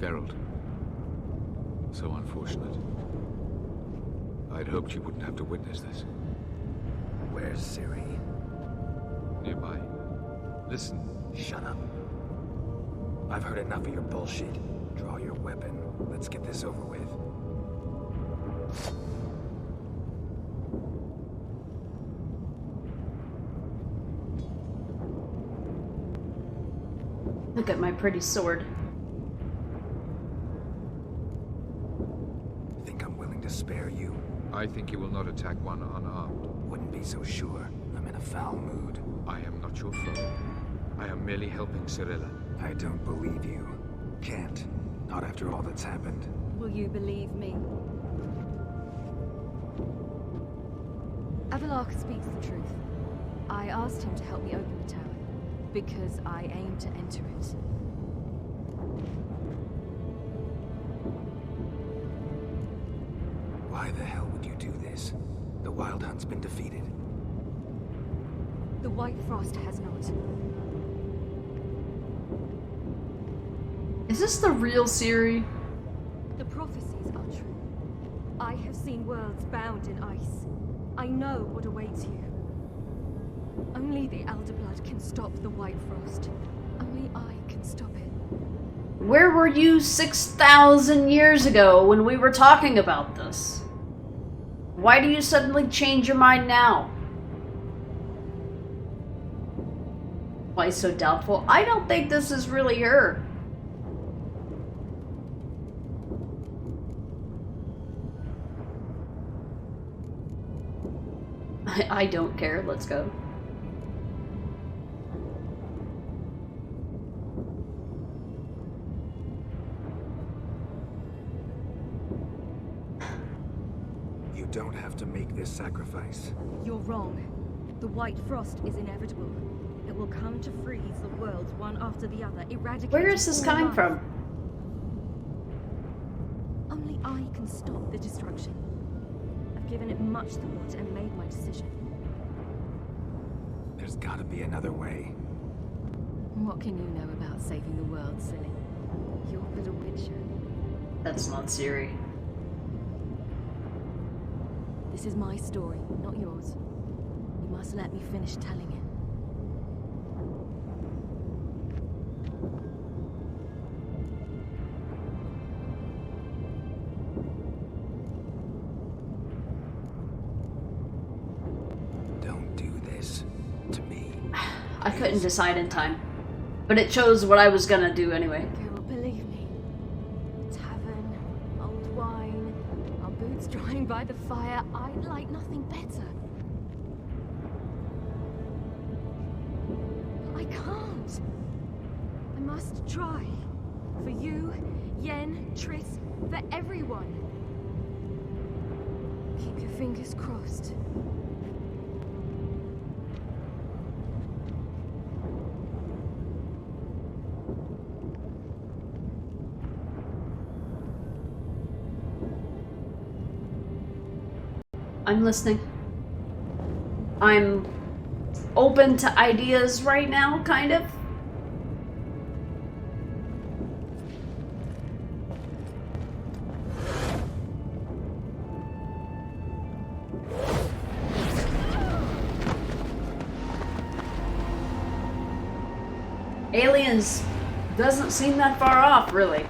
Geralt. So unfortunate. I'd hoped you wouldn't have to witness this. Where's Ciri? Nearby. Listen. Shut up. I've heard enough of your bullshit. Draw your weapon. Let's get this over with. Look at my pretty sword. Think I'm willing to spare you? I think you will not attack one unarmed. Wouldn't be so sure. I'm in a foul mood. I am not your foe. I am merely helping Cirilla. I don't believe you. Can't. Not after all that's happened. Will you believe me? Avallac'h speaks the truth. I asked him to help me open the tower, because I aim to enter it. Why the hell would you do this? The Wild Hunt's been defeated. The White Frost has not. Is this the real Ciri? The prophecies are true. I have seen worlds bound in ice. I know what awaits you. Only the Elder Blood can stop the White Frost. Only I can stop it. Where were you 6,000 years ago when we were talking about this? Why do you suddenly change your mind now? Why so doubtful? I don't think this is really her. I don't care. Let's go. You don't have to make this sacrifice. You're wrong. The White Frost is inevitable. It will come to freeze the worlds one after the other, eradicating Where is this all coming life. from? Only I can stop the destruction. I've given it much thought and made my decision. There's gotta be another way. What can you know about saving the world, silly? You're but a witcher. That's not Ciri. This is my story, not yours. You must let me finish telling it. Don't do this to me. I couldn't decide in time. But it chose what I was gonna do anyway. You will believe me. Tavern, old wine, our boots drying by the fire. I'd like nothing better. I can't. I must try. For you, Yen, Triss, for everyone. Keep your fingers crossed. I'm listening. I'm open to ideas right now, kind of. Aliens doesn't seem that far off, really.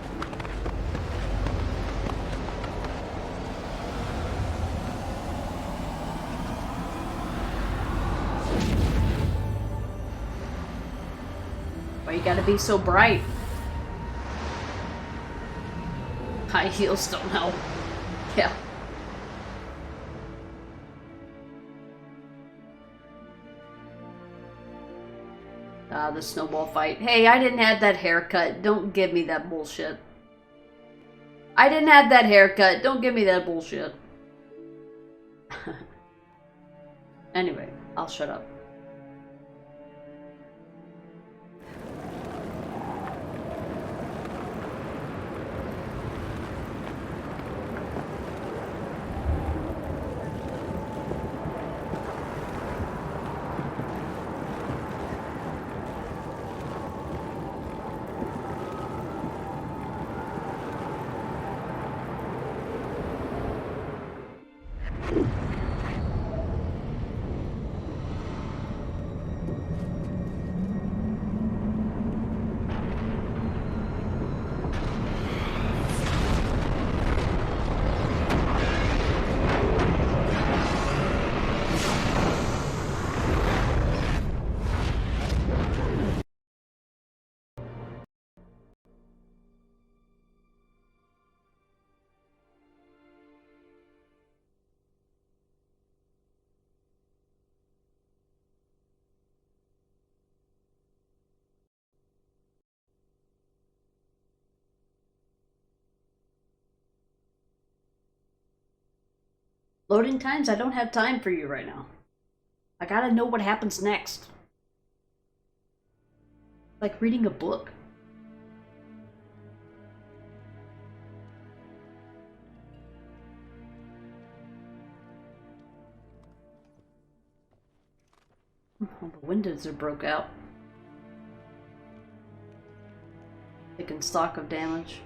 Why you gotta be so bright? High heels don't help. Yeah. The snowball fight. Hey, I didn't have that haircut. Don't give me that bullshit. I didn't have that haircut. Don't give me that bullshit. Anyway, I'll shut up. Loading times? I don't have time for you right now. I gotta know what happens next. Like reading a book. Oh, the windows are broke out. Taking stock of damage.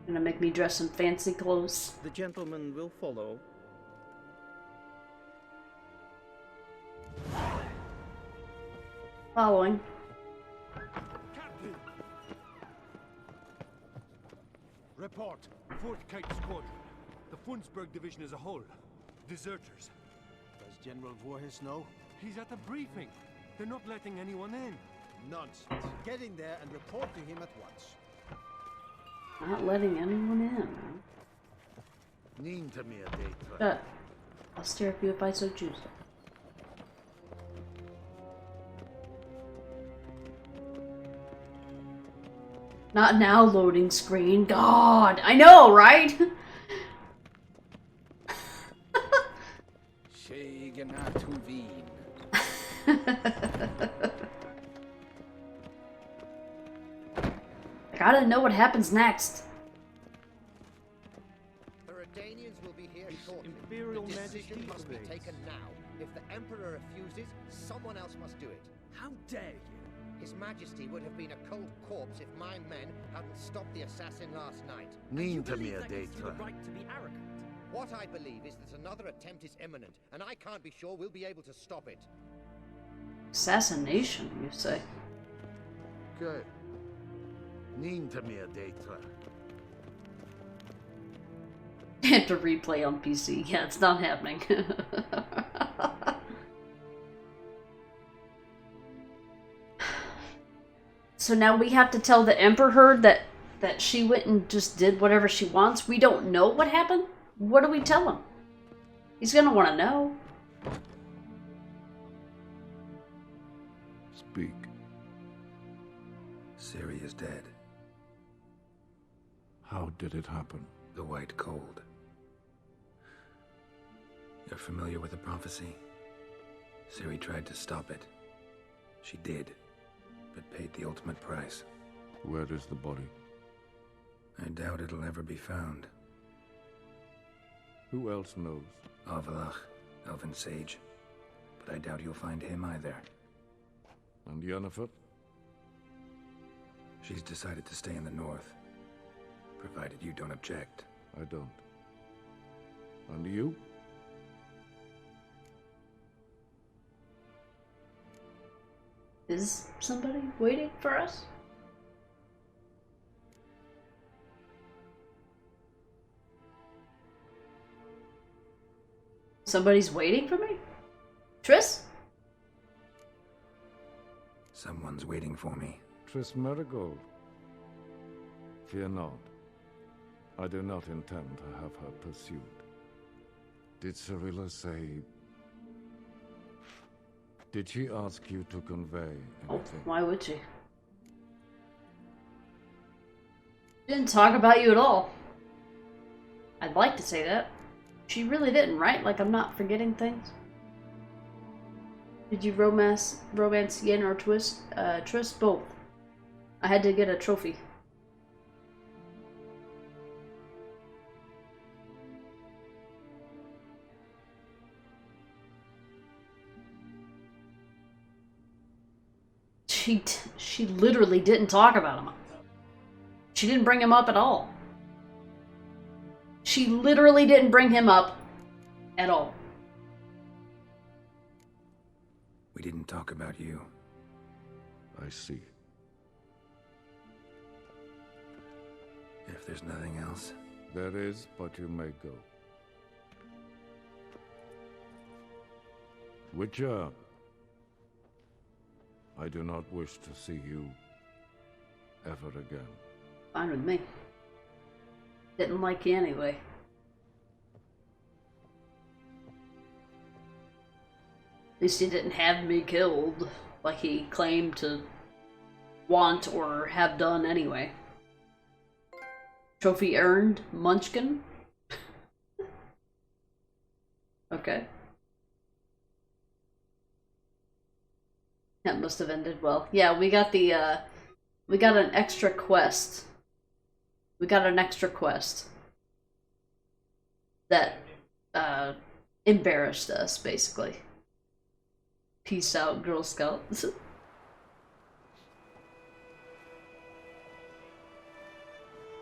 Gonna make me dress in fancy clothes. The gentleman will follow. Following. Captain! Report. 4th Kite Squadron. The Funsberg Division as a whole. Deserters. Does General Voorhis know? He's at the briefing. They're not letting anyone in. Nonsense. Get in there and report to him at once. Not letting anyone in. Neen to me a date. But I'll stare at you if I so choose. Not now, loading screen. God, I know, right? I gotta know what happens next. The Redanians will be here shortly. Imperial The decision Majesty must be awaits. taken now. If the Emperor refuses, someone else must do it. How dare you? His Majesty would have been a cold corpse if my men hadn't stopped the assassin last night. Neen to me a date. right to be arrogant. What I believe is that another attempt is imminent, and I can't be sure we'll be able to stop it. Assassination, you say? Good. Neen to me a date. Have to replay on PC. Yeah, it's not happening. So now we have to tell the Emperor that she went and just did whatever she wants. We don't know what happened. What do we tell him? He's gonna want to know. Speak. Ciri is dead. How did it happen? The White Cold. You're familiar with the prophecy? Ciri tried to stop it. She did, but paid the ultimate price. Where is the body? I doubt it'll ever be found. Who else knows? Avallac'h, Elven Sage. But I doubt you'll find him either. And Yennefer? She's decided to stay in the north. Provided you don't object. I don't. And you? Is somebody waiting for us? Somebody's waiting for me? Triss? Someone's waiting for me. Triss Merigold. Fear not. I do not intend to have her pursued. Did Cirilla say... Did she ask you to convey anything? Why would she? Didn't talk about you at all. I'd like to say that. She really didn't, right? Like I'm not forgetting things. Did you romance Yen or Triss? Both. I had to get a trophy. She literally didn't talk about him. She didn't bring him up at all. She literally didn't bring him up at all. We didn't talk about you. I see. If there's nothing else. There is, but you may go. Witcher, I do not wish to see you ever again. Fine with me. Didn't like you anyway. At least he didn't have me killed like he claimed to want or have done anyway. Trophy earned, Munchkin. Okay. That must have ended well. Yeah, we got the, we got an extra quest. We got an extra quest that, embarrassed us, basically. Peace out, Girl Scouts.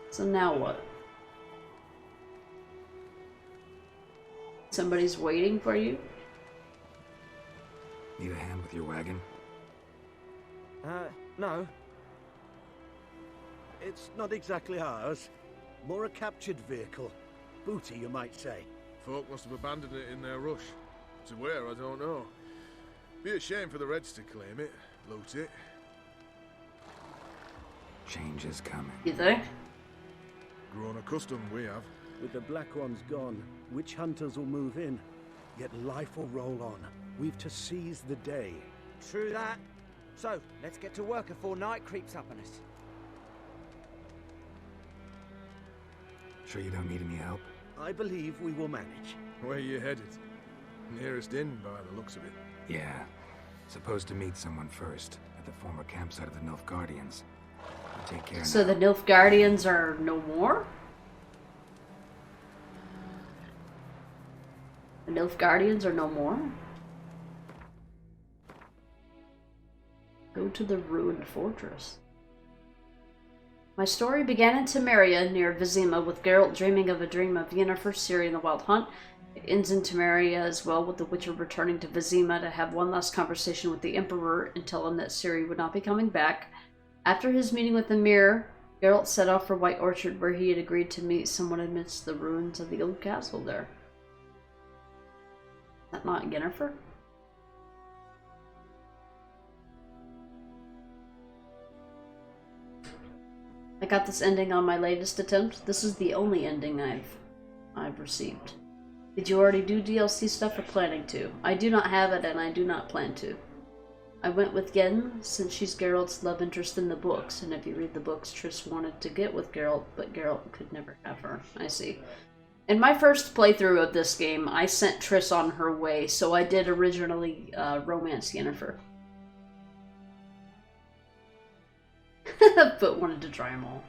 So now what? Somebody's waiting for you? Need a hand with your wagon? No. It's not exactly ours. More a captured vehicle. Booty, you might say. Folk must have abandoned it in their rush. To where, I don't know. Be a shame for the Reds to claim it, loot it. Change is coming. You think? Grown accustomed, we have. With the Black Ones gone, witch hunters will move in. Yet life will roll on. We've to seize the day. True that. So, let's get to work before night creeps up on us. Sure you don't need any help? I believe we will manage. Where you headed? Nearest inn, by the looks of it. Yeah. Supposed to meet someone first, at the former campsite of the Nilfgaardians. Take care So now. the Nilfgaardians are no more? The Nilfgaardians are no more? Go to the ruined fortress. My story began in Temeria, near Vizima, with Geralt dreaming of a dream of Yennefer, Ciri, and the Wild Hunt. It ends in Temeria as well, with the Witcher returning to Vizima to have one last conversation with the Emperor and tell him that Ciri would not be coming back. After his meeting with the Mirror, Geralt set off for White Orchard, where he had agreed to meet someone amidst the ruins of the old castle there. Is that not Yennefer? I got this ending on my latest attempt. This is the only ending I've received. Did you already do DLC stuff or planning to? I do not have it and I do not plan to. I went with Yen since she's Geralt's love interest in the books, and if you read the books, Triss wanted to get with Geralt, but Geralt could never have her. I see. In my first playthrough of this game, I sent Triss on her way, so I did originally romance Yennefer. But wanted to try them all.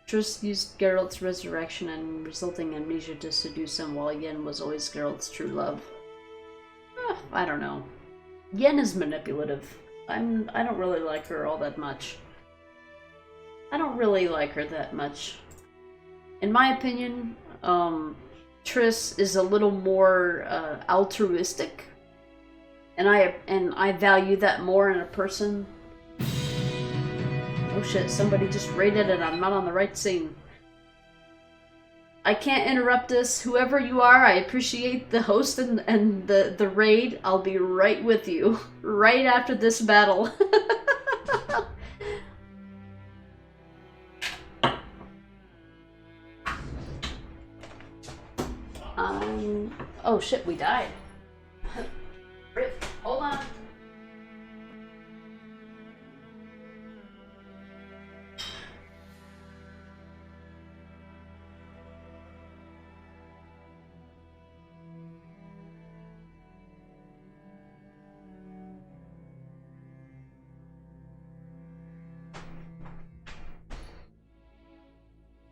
Triss used Geralt's resurrection and resulting amnesia to seduce him, while Yen was always Geralt's true love. I don't know. Yen is manipulative. I don't really like her all that much. I don't really like her that much. In my opinion, Triss is a little more altruistic, and I value that more in a person. Oh shit, somebody just raided and I'm not on the right scene. I can't interrupt this. Whoever you are, I appreciate the host and the raid. I'll be right with you. Right after this battle. Oh shit, we died. Rip, hold on.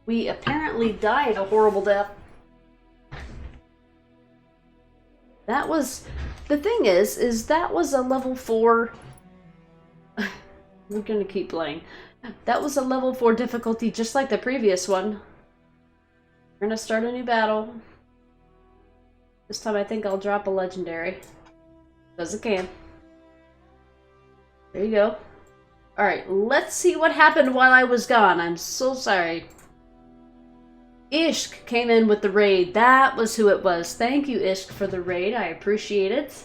We apparently died a horrible death. That was... The thing is that was a level 4... We're gonna keep playing. That was a level 4 difficulty, just like the previous one. We're gonna start a new battle. This time I think I'll drop a legendary. Because I can. There you go. Alright, let's see what happened while I was gone. I'm so sorry. Ishk came in with the raid. That was who it was. Thank you, Ishk, for the raid. I appreciate it.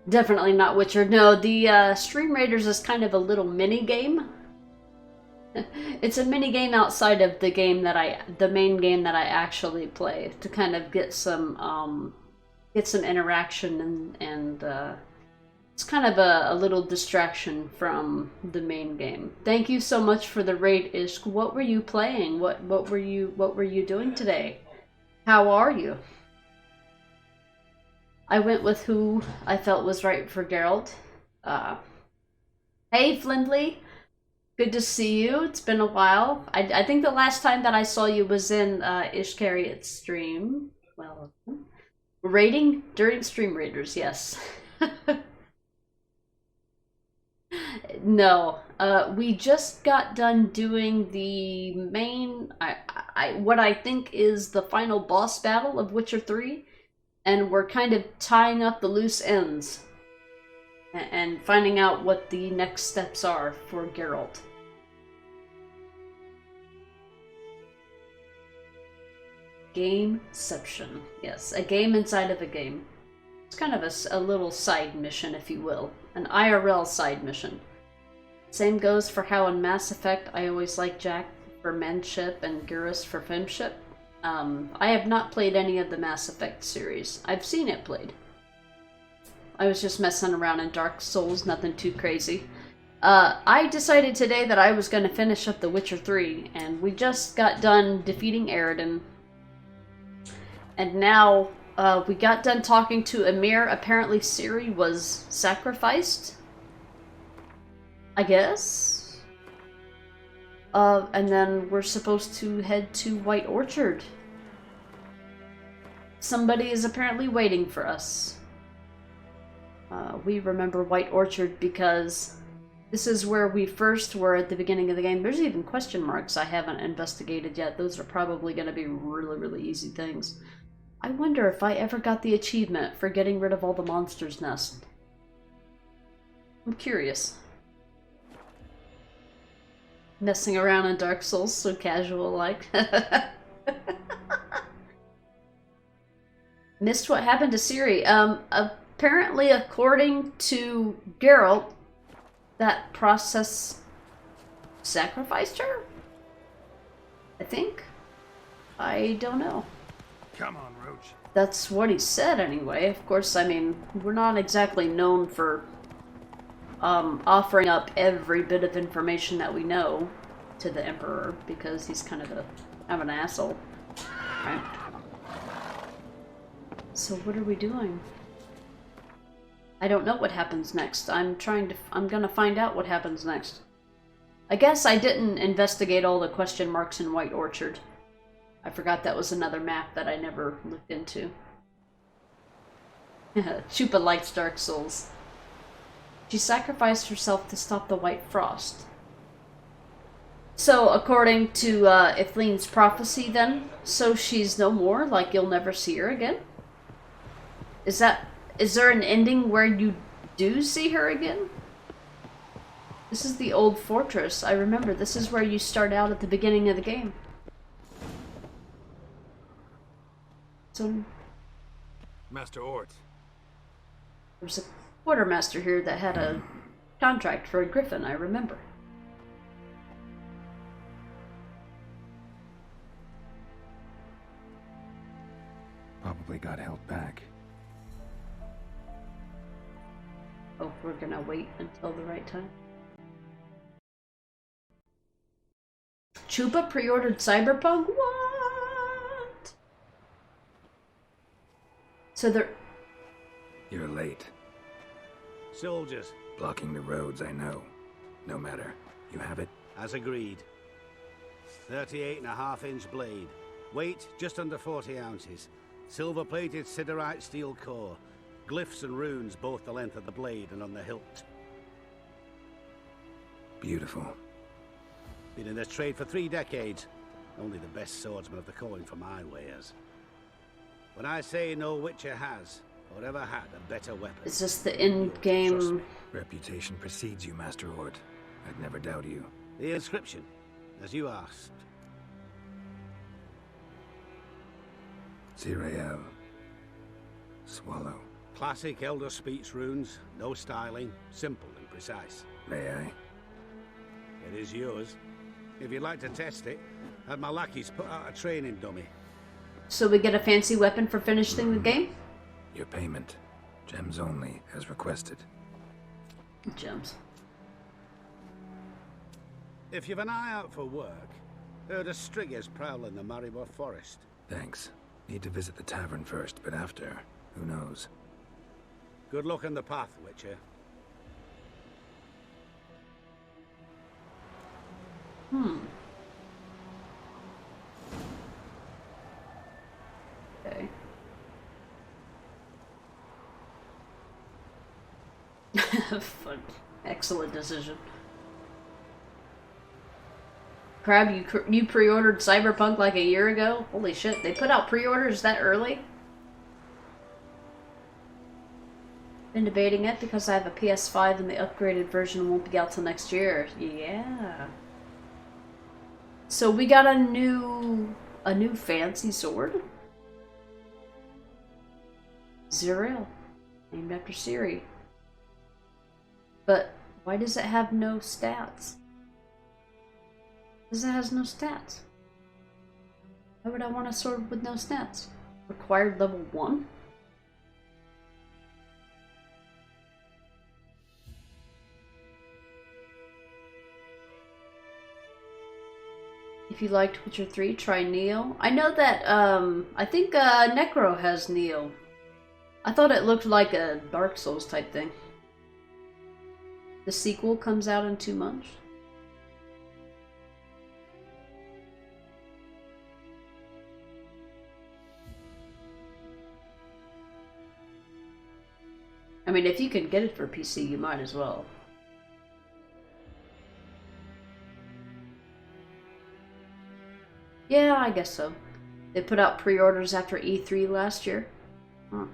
Definitely not Witcher. No, the Stream Raiders is kind of a little mini game. It's a mini game outside of the game that the main game that I actually play, to kind of get some interaction and It's kind of a little distraction from the main game. Thank you so much for the raid, Ishq. What were you playing? What were you doing today? How are you? I went with who I felt was right for Geralt. Hey, Flindley. Good to see you. It's been a while. I think the last time that I saw you was in Ishkariot's stream. Well, raiding during Stream Raiders, yes. No, we just got done doing the main, what I think is the final boss battle of Witcher 3, and we're kind of tying up the loose ends and finding out what the next steps are for Geralt. Gameception. Yes, a game inside of a game. It's kind of a little side mission, if you will. An IRL side mission. Same goes for how in Mass Effect I always like Jack for menship and Garrus for femship. I have not played any of the Mass Effect series. I've seen it played. I was just messing around in Dark Souls, nothing too crazy. I decided today that I was going to finish up The Witcher 3, and we just got done defeating Aroden. And now, we got done talking to Emir. Apparently Ciri was sacrificed, I guess. And then we're supposed to head to White Orchard. Somebody is apparently waiting for us. We remember White Orchard because this is where we first were at the beginning of the game. There's even question marks I haven't investigated yet. Those are probably going to be really, really easy things. I wonder if I ever got the achievement for getting rid of all the monsters' nests. I'm curious. Messing around in Dark Souls, so casual-like. Missed what happened to Ciri. Apparently, according to Geralt, that process sacrificed her? I think? I don't know. Come on, Roach. That's what he said anyway. Of course, I mean, we're not exactly known for offering up every bit of information that we know to the Emperor, because he's kind of an asshole. Right? So what are we doing? I don't know what happens next. I'm gonna find out what happens next. I guess I didn't investigate all the question marks in White Orchard. I forgot that was another map that I never looked into. Chupa likes Dark Souls. She sacrificed herself to stop the White Frost. So, according to Ithleen's prophecy then, so she's no more, like you'll never see her again? Is there an ending where you do see her again? This is the old fortress. I remember, this is where you start out at the beginning of the game. So, Master Ort. There's a quartermaster here that had a contract for a griffin, I remember. Probably got held back. Oh, we're gonna wait until the right time. Chupa pre-ordered Cyberpunk? What? So they're... You're late. Soldiers. Blocking the roads, I know. No matter. You have it? As agreed. 38.5-inch blade. Weight just under 40 ounces. Silver-plated siderite steel core. Glyphs and runes both the length of the blade and on the hilt. Beautiful. Been in this trade for 3 decades. Only the best swordsman of the calling for my wares. When I say no Witcher has, or ever had, a better weapon. Is this the in-game... Reputation precedes you, Master Ort. I'd never doubt you. The inscription, as you asked. Zirael. Swallow. Classic Elder Speech runes, no styling, simple and precise. May I? It is yours. If you'd like to test it, have my lackeys put out a training dummy. So we get a fancy weapon for finishing the game? Your payment. Gems only, as requested. Gems. If you've an eye out for work, heard of Striggers prowling the Maribor Forest. Thanks. Need to visit the tavern first, but after, who knows? Good luck on the path, Witcher. Okay. Fun. Excellent decision. Crab, you pre-ordered Cyberpunk like a year ago? Holy shit, they put out pre-orders that early? Been debating it because I have a PS5 and the upgraded version won't be out till next year. Yeah. So we got a new fancy sword. Zerael, named after Ciri. But why does it have no stats? Because it has no stats. Why would I want a sword with no stats? Required level 1? If you liked Witcher 3, try Neo. I know that, I think Necro has Neo. I thought it looked like a Dark Souls type thing. The sequel comes out in 2 months. I mean, if you can get it for PC, you might as well. Yeah, I guess so. They put out pre-orders after E3 last year. Huh.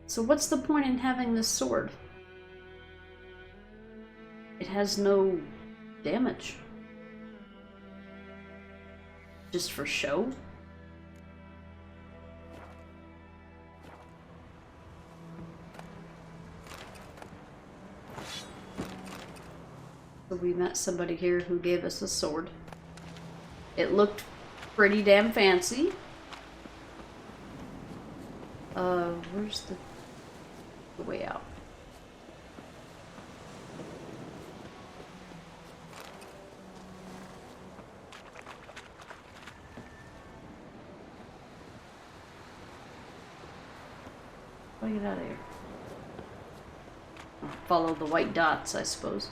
So what's the point in having this sword? It has no damage. Just for show? So we met somebody here who gave us a sword. It looked pretty damn fancy. Where's the way out? How do I get out of here? I'll follow the white dots, I suppose.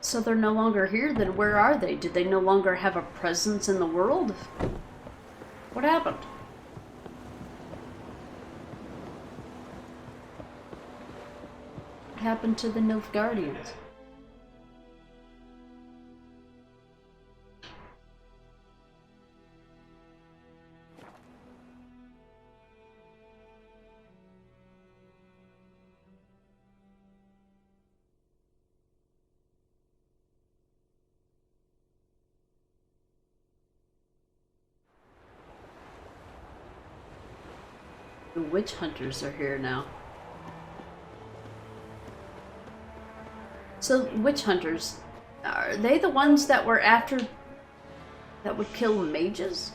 So they're no longer here, then where are they? Did they no longer have a presence in the world? What happened? What happened to the Nilfgaardians? The witch hunters are here now. So, witch hunters, are they the ones that were after, that would kill mages?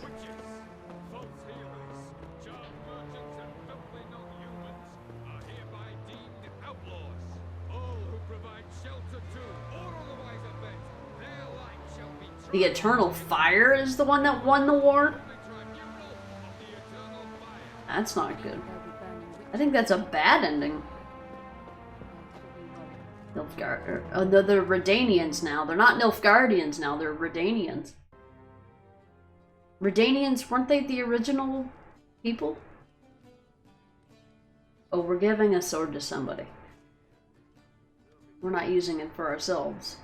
The Eternal Fire is the one that won the war? That's not good. I think that's a bad ending. Nilfgaard. Oh, they're Redanians now. They're not Nilfgaardians now. They're Redanians. Redanians, weren't they the original people? Oh, we're giving a sword to somebody. We're not using it for ourselves.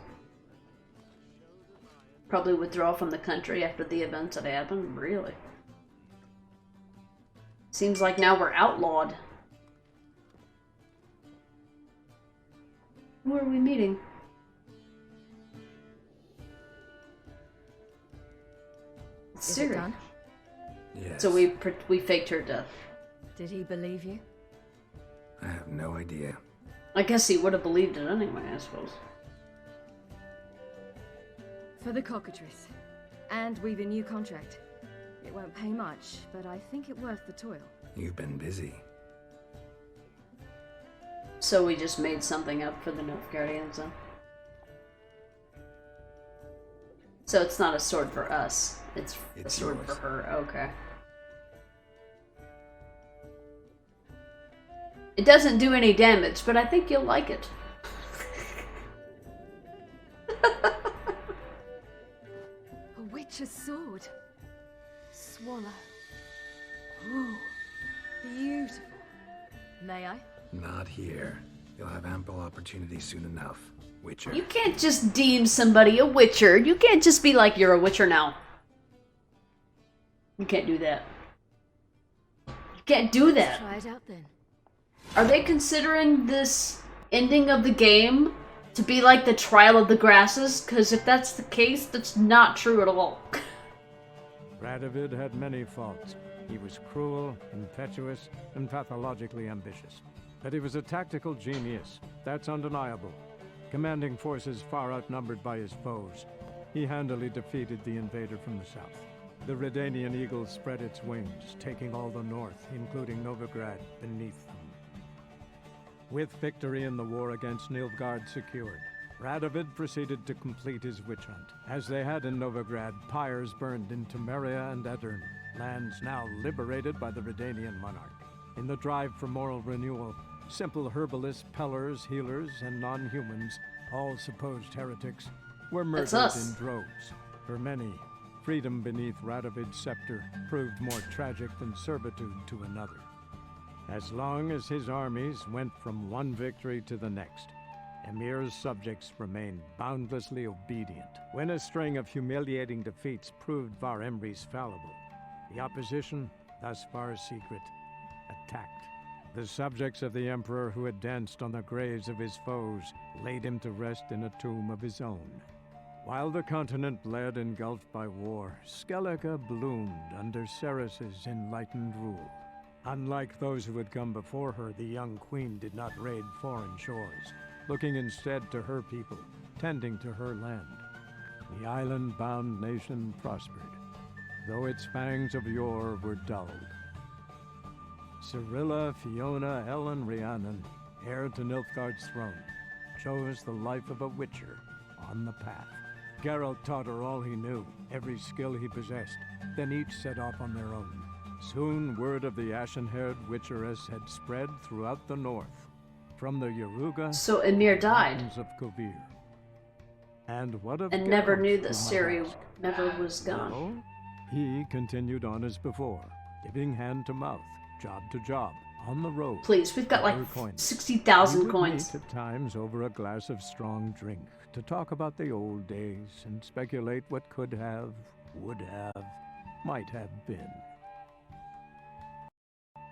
Probably withdraw from the country after the events that happened. Really? Seems like now we're outlawed. Who are we meeting? Is it done? Yes. So we faked her death. Did he believe you? I have no idea. I guess he would have believed it anyway, I suppose. For the cockatrice. And we've a new contract. It won't pay much, but I think it worth the toil. You've been busy. So we just made something up for the Nilfgaardians then? So it's not a sword for us. It's a sword yours. for her. Okay. It doesn't do any damage, but I think you'll like it. A witch's sword. Swallow. Ooh, beautiful. May I? Not here. You'll have ample opportunity soon enough, Witcher. You can't just deem somebody a witcher. You can't just be like, you're a witcher now. You can't do that. You can't do that. Try it out then. Are they considering this ending of the game to be like the Trial of the Grasses? Because if that's the case, that's not true at all. Radovid had many faults. He was cruel, impetuous, and pathologically ambitious. But he was a tactical genius. That's undeniable. Commanding forces far outnumbered by his foes, he handily defeated the invader from the south. The Redanian eagle spread its wings, taking all the north, including Novigrad, beneath them. With victory in the war against Nilfgaard secured, Radovid proceeded to complete his witch hunt. As they had in Novigrad, pyres burned in Temeria and Aedirn, lands now liberated by the Redanian monarch. In the drive for moral renewal, simple herbalists, pellers, healers, and non-humans, all supposed heretics, were murdered in droves. For many, freedom beneath Radovid's scepter proved more tragic than servitude to another. As long as his armies went from one victory to the next, Emir's subjects remained boundlessly obedient. When a string of humiliating defeats proved Var Emreis fallible, the opposition, thus far secret, attacked. The subjects of the Emperor who had danced on the graves of his foes laid him to rest in a tomb of his own. While the continent bled engulfed by war, Skellige bloomed under Ceres's enlightened rule. Unlike those who had come before her, the young queen did not raid foreign shores, looking instead to her people, tending to her land. The island-bound nation prospered, though its fangs of yore were dulled. Cirilla, Fiona, Ellen, Rhiannon, heir to Nilfgaard's throne, chose the life of a witcher on the path. Geralt taught her all he knew, every skill he possessed, then each set off on their own. Soon word of the ashen-haired witcheress had spread throughout the north, from the Yaruga So Emir to the died. mountains of Kovir. And what of And never Geralt, knew you that might Ciri ask? never was gone. Well, he continued on as before, giving hand to mouth, job to job, on the road. Please, we've got like Other coins. 60,000 We would coins. meet at times over a glass of strong drink to talk about the old days and speculate what could have, would have, might have been.